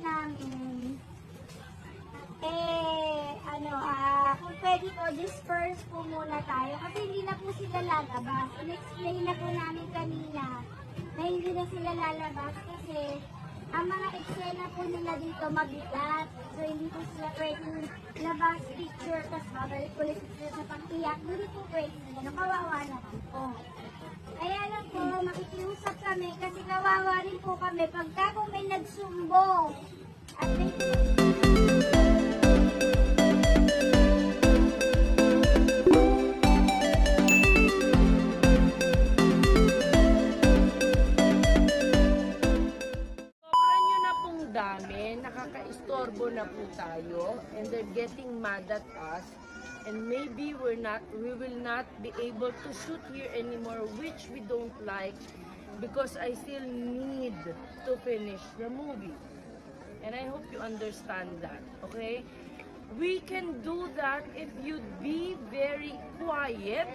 namin, kung pwede po, disperse po muna tayo. Kasi hindi na po sila lalabas. In-explain na po namin kanina na hindi na sila lalabas kasi ang mga eksena po nila dito mabigat. So, hindi po sila pwedeng labas picture, tapos babalik ulit sila sa pag-iyak. Hindi po pwede sila. Kawawa naman po. Kaya lang po, makikiusap kami kasi kawawa rin po kami pagka kung may nagsumbong at may... Dami, nakaka-istorbo na po tayo and they're getting mad at us and maybe we will not be able to shoot here anymore, which we don't like because I still need to finish the movie and I hope you understand that. Okay, we can do that if you'd be very quiet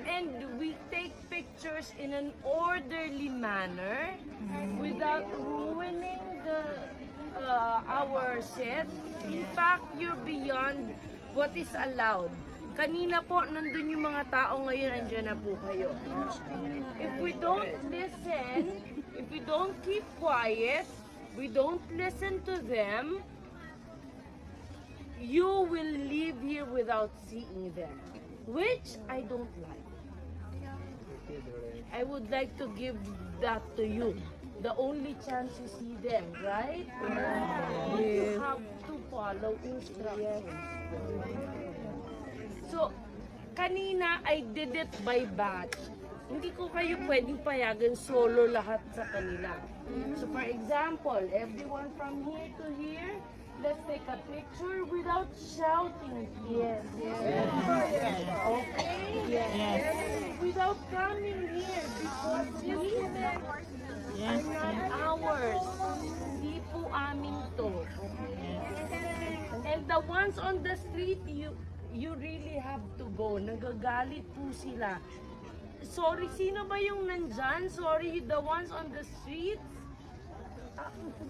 and we take pictures in an orderly manner without ruining our set. In fact, you're beyond what is allowed. Kanina po, nandun yung mga tao, ngayon andyan na po kayo. If we don't listen, if we don't keep quiet, we don't listen to them, you will leave here without seeing them, which I don't like. I would like to give that to you. The only chance you see them, right? You have to follow instructions. So, kanina I did it by batch. Hindi ko kayo pwedeng payagan solo lahat sa kanila. So for example, everyone from here to here, let's take a picture without shouting. Yes. Okay? Yes. Without coming here because this event are not ours. Hindi po amin to. And the ones on the street, you really have to go. Nagagalit po sila. Sorry, sino ba yung nandyan? Sorry, the ones on the streets?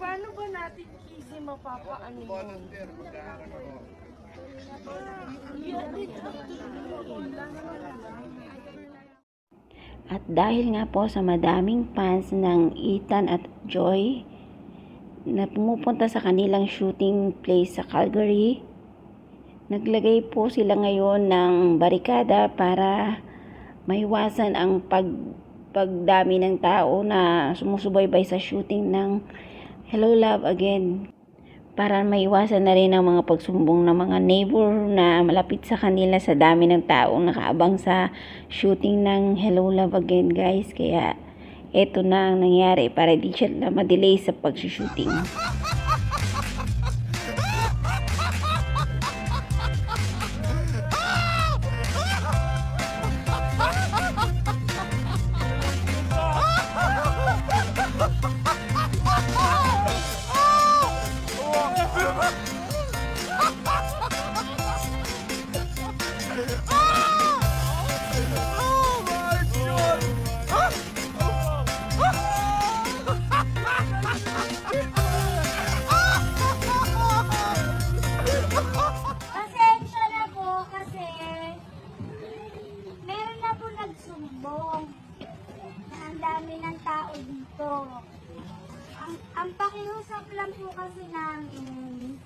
Paano ba natin kasi mapapaano yun? At dahil nga po sa madaming fans ng Ethan at Joy na pumupunta sa kanilang shooting place sa Calgary, naglagay po sila ngayon ng barikada para maiwasan ang pagdami ng tao na sumusubaybay sa shooting ng Hello Love Again, para maiwasan na rin ang mga pagsumbong ng mga neighbor na malapit sa kanila sa dami ng taong nakaabang sa shooting ng Hello Love Again, guys. Kaya eto na ang nangyari para di siya na ma-delay sa pag-shooting. Pasensya na po kasi meron na po nagsumbong na ang dami ng tao dito. Ang pakiusap lang po kasi namin,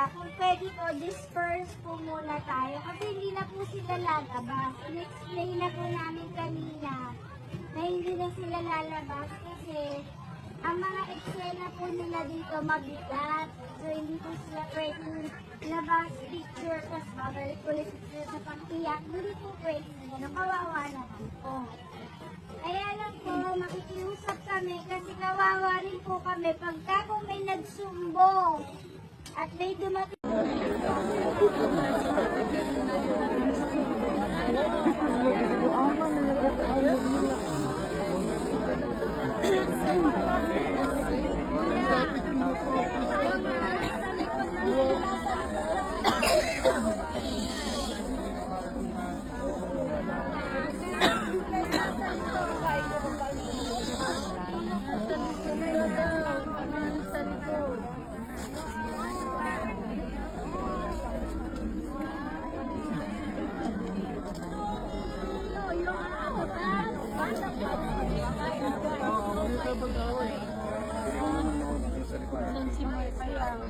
kung pwede po, disperse po muna tayo kasi hindi na po sila lalabas. In-explain na po namin kanina na hindi na sila lalabas kasi ang mga eksena po nila dito mabigat. So, hindi po sila pwedeng labas picture, tapos babalik ulit sila sa pag-iyak. Hindi po pwede sila. Kawawa naman po. Kaya lang po, makikiusap kami kasi kawawa rin po kami pagka kung may nagsumbong at may dumating. Bagawa eh. Saan si Moy Payang?